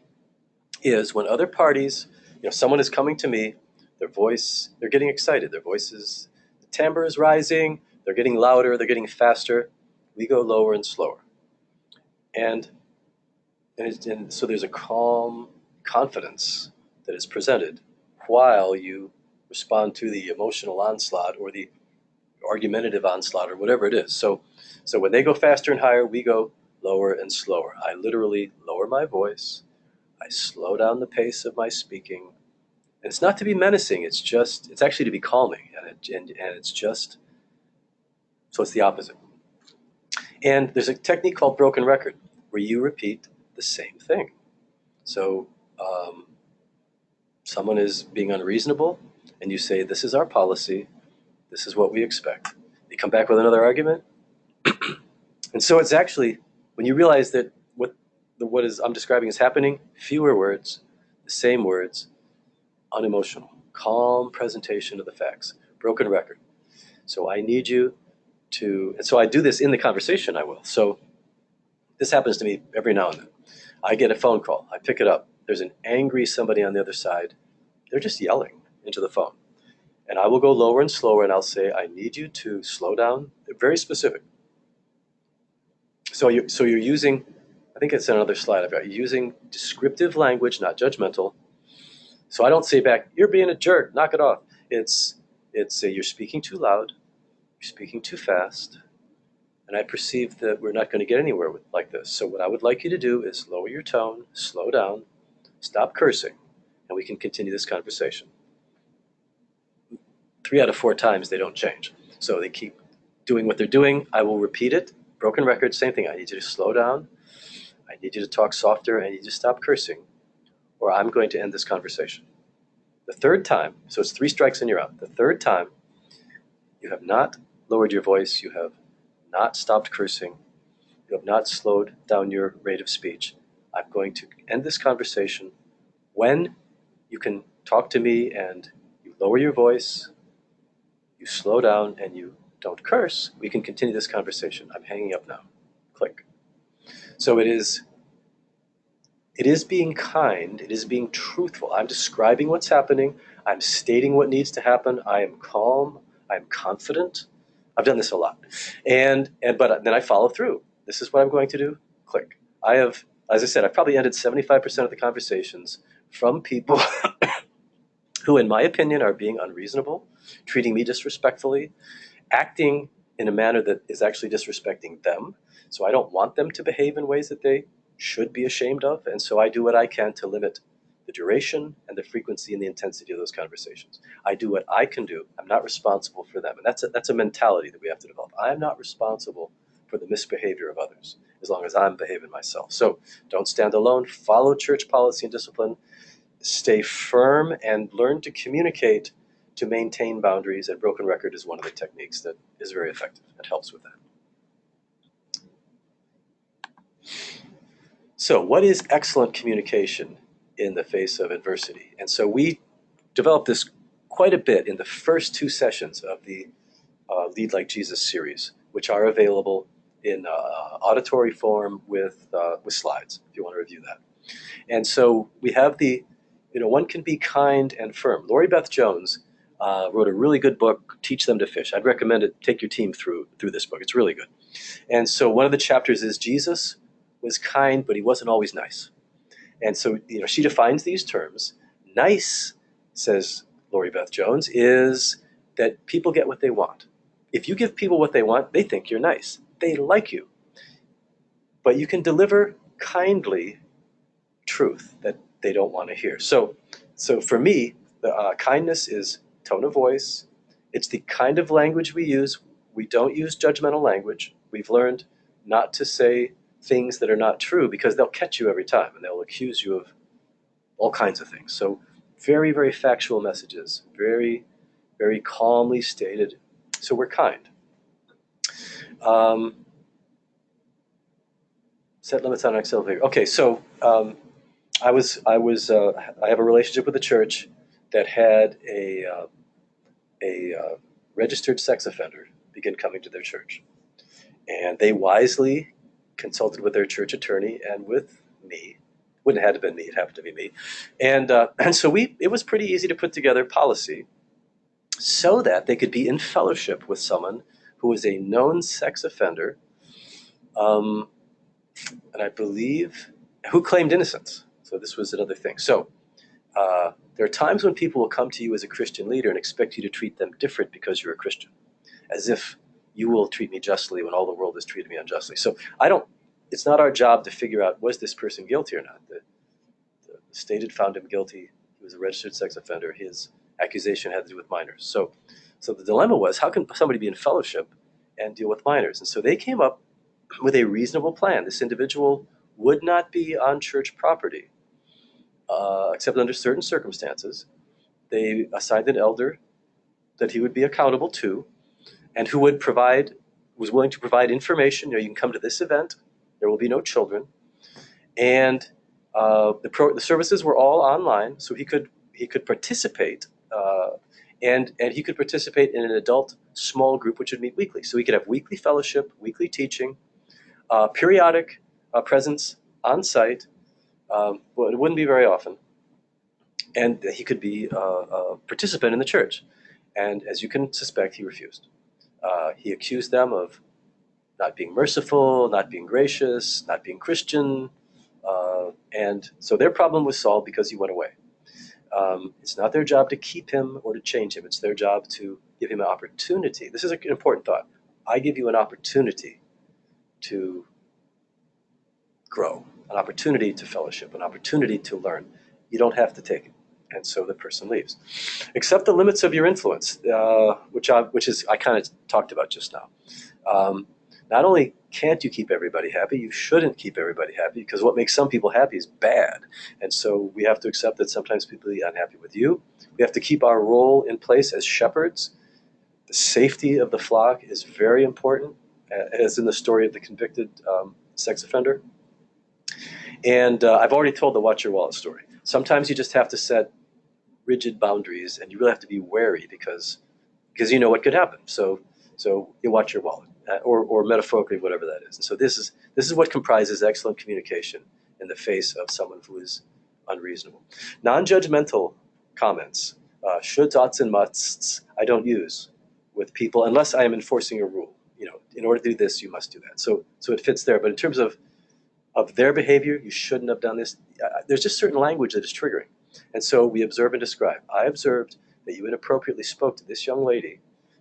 is, when other parties, someone is coming to me, they're getting excited, the timbre is rising, They're getting louder, they're getting faster. We go lower and slower. And, and so there's a calm confidence that is presented while you respond to the emotional onslaught or the argumentative onslaught or whatever it is. So when they go faster and higher, we go lower and slower. I literally lower my voice. I slow down the pace of my speaking. And it's not to be menacing. It's actually to be calming. And it's just, so it's the opposite. And there's a technique called broken record where you repeat the same thing. So someone is being unreasonable and you say, this is our policy. This is what we expect. They come back with another argument. And so it's actually, when you realize that what is I'm describing is happening, fewer words, the same words, unemotional, calm presentation of the facts, broken record. So I need you to, and so I do this in the conversation, I will. So this happens to me every now and then. I get a phone call, I pick it up. There's an angry somebody on the other side. They're just yelling into the phone. And I will go lower and slower and I'll say, I need you to slow down. They're very specific. So you're using, I think it's another slide I've got, you're using descriptive language, not judgmental. So I don't say back, you're being a jerk, knock it off. It's you're speaking too loud, you're speaking too fast, and I perceive that we're not going to get anywhere like this. So what I would like you to do is lower your tone, slow down, stop cursing, and we can continue this conversation. 3 out of 4 times they don't change. So they keep doing what they're doing. I will repeat it. Broken record, same thing. I need you to slow down. I need you to talk softer. I need you to stop cursing, or I'm going to end this conversation. The third time, so it's 3 strikes and you're out. The third time, you have not lowered your voice. You have not stopped cursing. You have not slowed down your rate of speech. I'm going to end this conversation. When you can talk to me and you lower your voice, you slow down, and you don't curse, we can continue this conversation. I'm hanging up now. Click. So it is being kind, it is being truthful. I'm describing what's happening, I'm stating what needs to happen, I am calm, I'm confident. I've done this a lot. But then I follow through. This is what I'm going to do. Click. I have, as I said, I've probably ended 75% of the conversations from people who, in my opinion, are being unreasonable, treating me disrespectfully, acting in a manner that is actually disrespecting them. So I don't want them to behave in ways that they should be ashamed of. And so I do what I can to limit the duration and the frequency and the intensity of those conversations. I do what I can do. I'm not responsible for them. And that's a mentality that we have to develop. I'm not responsible for the misbehavior of others as long as I'm behaving myself. So don't stand alone. Follow church policy and discipline. Stay firm and learn to communicate to maintain boundaries, and broken record is one of the techniques that is very effective and helps with that. So what is excellent communication in the face of adversity? And so we developed this quite a bit in the first 2 sessions of the Lead Like Jesus series, which are available in auditory form with slides, if you want to review that. And so we have one can be kind and firm. Lori Beth Jones wrote a really good book, Teach Them to Fish. I'd recommend it. Take your team through this book. It's really good. And so one of the chapters is Jesus was kind, but he wasn't always nice. And so she defines these terms. Nice, says Lori Beth Jones, is that people get what they want. If you give people what they want, they think you're nice. They like you. But you can deliver kindly truth that they don't want to hear. So for me, the kindness is tone of voice. It's the kind of language we use. We don't use judgmental language. We've learned not to say things that are not true because they'll catch you every time and they'll accuse you of all kinds of things. So very, very factual messages, very, very calmly stated. So we're kind. Set limits on external behavior. Okay, so I have a relationship with a church that had a registered sex offender begin coming to their church. And they wisely consulted with their church attorney and with me. Wouldn't have had to been me, it happened to be me. And so it was pretty easy to put together policy so that they could be in fellowship with someone who was a known sex offender, and I believe who claimed innocence. So this was another thing. So there are times when people will come to you as a Christian leader and expect you to treat them different because you're a Christian, as if you will treat me justly when all the world has treated me unjustly. So it's not our job to figure out, was this person guilty or not? The state had found him guilty. He was a registered sex offender. His accusation had to do with minors. So the dilemma was, how can somebody be in fellowship and deal with minors? And so they came up with a reasonable plan. This individual would not be on church property, except under certain circumstances. They assigned an elder that he would be accountable to, and who was willing to provide information. You can come to this event. There will be no children, and the services were all online, so he could participate, and he could participate in an adult small group which would meet weekly. So he could have weekly fellowship, weekly teaching, periodic presence on site. Well, it wouldn't be very often, and he could be a participant in the church. And as you can suspect, he refused. He accused them of not being merciful, not being gracious, not being Christian. And so their problem was solved because he went away. It's not their job to keep him or to change him. It's their job to give him an opportunity. This is an important thought. I give you an opportunity to grow, an opportunity to fellowship, an opportunity to learn. You don't have to take it. And so the person leaves. Accept the limits of your influence, which I kind of talked about just now. Not only can't you keep everybody happy, you shouldn't keep everybody happy, because what makes some people happy is bad. And so we have to accept that sometimes people will be unhappy with you. We have to keep our role in place as shepherds. The safety of the flock is very important, as in the story of the convicted sex offender. And I've already told the Watch Your Wallet story. Sometimes you just have to set rigid boundaries, and you really have to be wary because you know what could happen. So you watch your wallet, or metaphorically, whatever that is. And so this is what comprises excellent communication in the face of someone who is unreasonable. Non-judgmental comments, shoulds, oughts, and musts, I don't use with people unless I am enforcing a rule. In order to do this, you must do that. So it fits there. But in terms of their behavior, you shouldn't have done this. There's just certain language that is triggering. And so we observe and describe. I observed that you inappropriately spoke to this young lady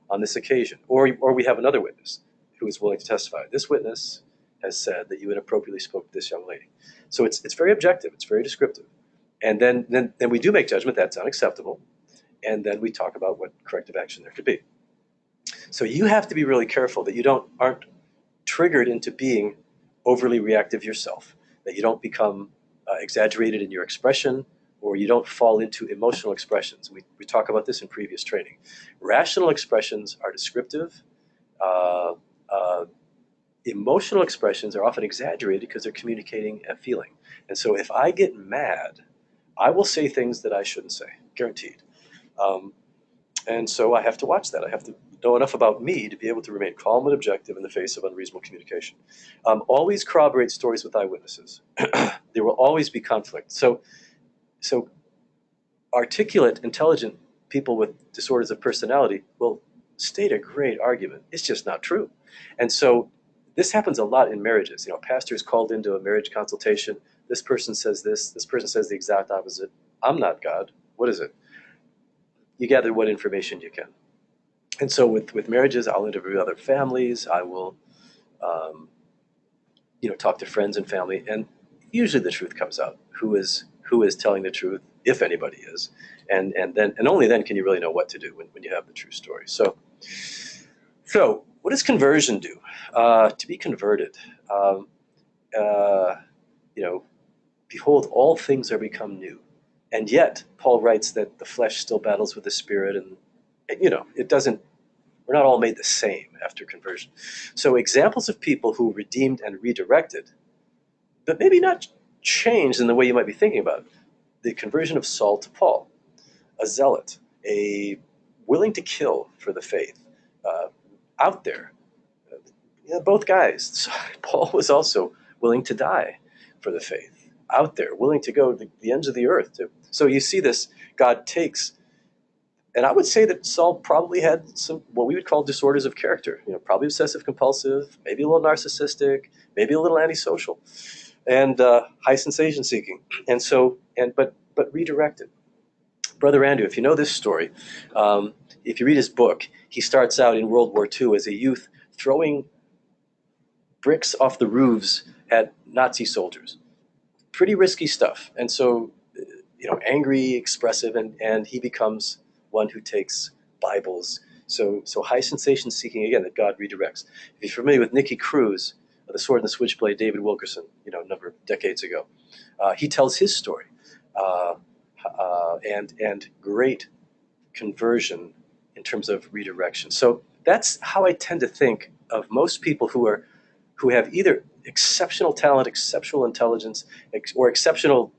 on this occasion. Or we have another witness who is willing to testify. This witness has said that you inappropriately spoke to this young lady. So it's very objective. It's very descriptive. And then we do make judgment. That's unacceptable. And then we talk about what corrective action there could be. So you have to be really careful that you aren't triggered into being overly reactive yourself, that you don't become exaggerated in your expression, or you don't fall into emotional expressions. We talk about this in previous training. Rational expressions are descriptive. Emotional expressions are often exaggerated because they're communicating a feeling. And so if I get mad, I will say things that I shouldn't say, guaranteed. And so I have to watch that. I have to know enough about me to be able to remain calm and objective in the face of unreasonable communication. Always corroborate stories with eyewitnesses. There will always be conflict. So articulate, intelligent people with disorders of personality will state a great argument. It's just not true. And so this happens a lot in marriages. Pastors called into a marriage consultation. This person says this person says the exact opposite. I'm not God. What is it? You gather what information you can. And so with marriages, I'll interview other families. I will, talk to friends and family, and usually the truth comes out. Who is telling the truth, if anybody is, and only then can you really know what to do when you have the true story. So what does conversion do? To be converted, behold, all things are become new, and yet Paul writes that the flesh still battles with the spirit, and it doesn't. We're not all made the same after conversion. So examples of people who redeemed and redirected, but maybe not changed in the way you might be thinking about it. The conversion of Saul to Paul, a zealot, a willing to kill for the faith, out there. Both guys. Paul was also willing to die for the faith, out there, willing to go to the ends of the earth. So you see this, God takes And I would say that Saul probably had some what we would call disorders of character. Probably obsessive compulsive, maybe a little narcissistic, maybe a little antisocial, and high sensation seeking. And so, but redirected. Brother Andrew, if you know this story, if you read his book, he starts out in World War II as a youth throwing bricks off the roofs at Nazi soldiers. Pretty risky stuff. And so, angry, expressive, and he becomes one who takes Bibles. So high sensation seeking, again, that God redirects. If you're familiar with Nicky Cruz, The Sword and the Switchblade, David Wilkerson, a number of decades ago, he tells his story. And great conversion in terms of redirection. So that's how I tend to think of most people who have either exceptional talent, exceptional intelligence, or exceptional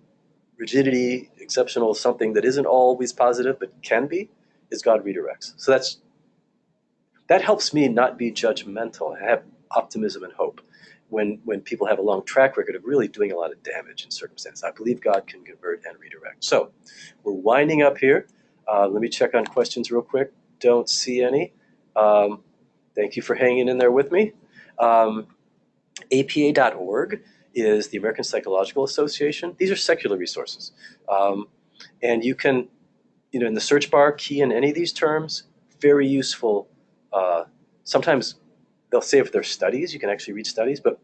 rigidity, exceptional something that isn't always positive but can be, is God redirects. So that helps me not be judgmental and have optimism and hope when people have a long track record of really doing a lot of damage in circumstances. I believe God can convert and redirect. So we're winding up here. Let me check on questions real quick. Don't see any. Thank you for hanging in there with me. APA.org is the American Psychological Association. These are secular resources. And you can, in the search bar, key in any of these terms. Very useful. Sometimes they'll say if they're studies, you can actually read studies, but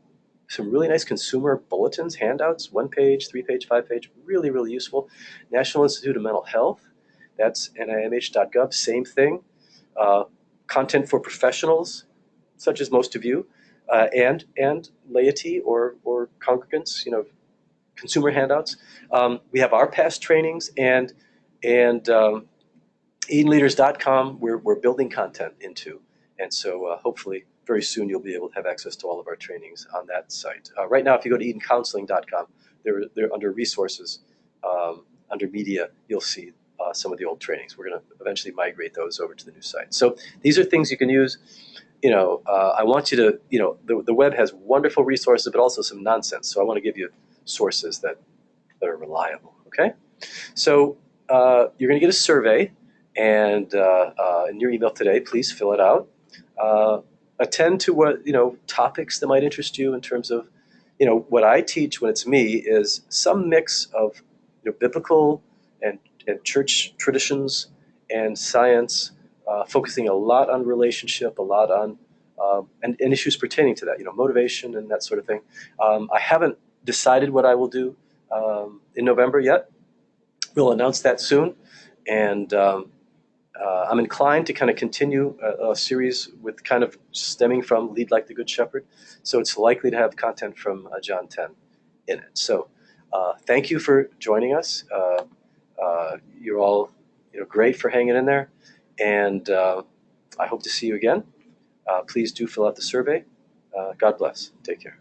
some really nice consumer bulletins, handouts, 1 page, 3 page, 5 page, really, really useful. National Institute of Mental Health, that's NIMH.gov, same thing. Content for professionals, such as most of you, and laity or congregants, consumer handouts. We have our past trainings and EdenLeaders.com we're building content into. And so hopefully very soon you'll be able to have access to all of our trainings on that site. Right now, if you go to EdenCounseling.com, they're under resources, under media, you'll see some of the old trainings. We're going to eventually migrate those over to the new site. So these are things you can use. I want you to, the web has wonderful resources, but also some nonsense. So I want to give you sources that are reliable, okay? So you're going to get a survey, and in your email today, please fill it out. Attend to what, topics that might interest you in terms of, what I teach when it's me is some mix of biblical and church traditions and science, focusing a lot on relationship, a lot on and issues pertaining to that, motivation and that sort of thing. I haven't decided what I will do in November yet. We'll announce that soon, and I'm inclined to kind of continue a series with kind of stemming from Lead Like the Good Shepherd. So it's likely to have content from John 10 in it. So thank you for joining us. You're all great for hanging in there, and I hope to see you again. Please do fill out the survey. God bless. Take care.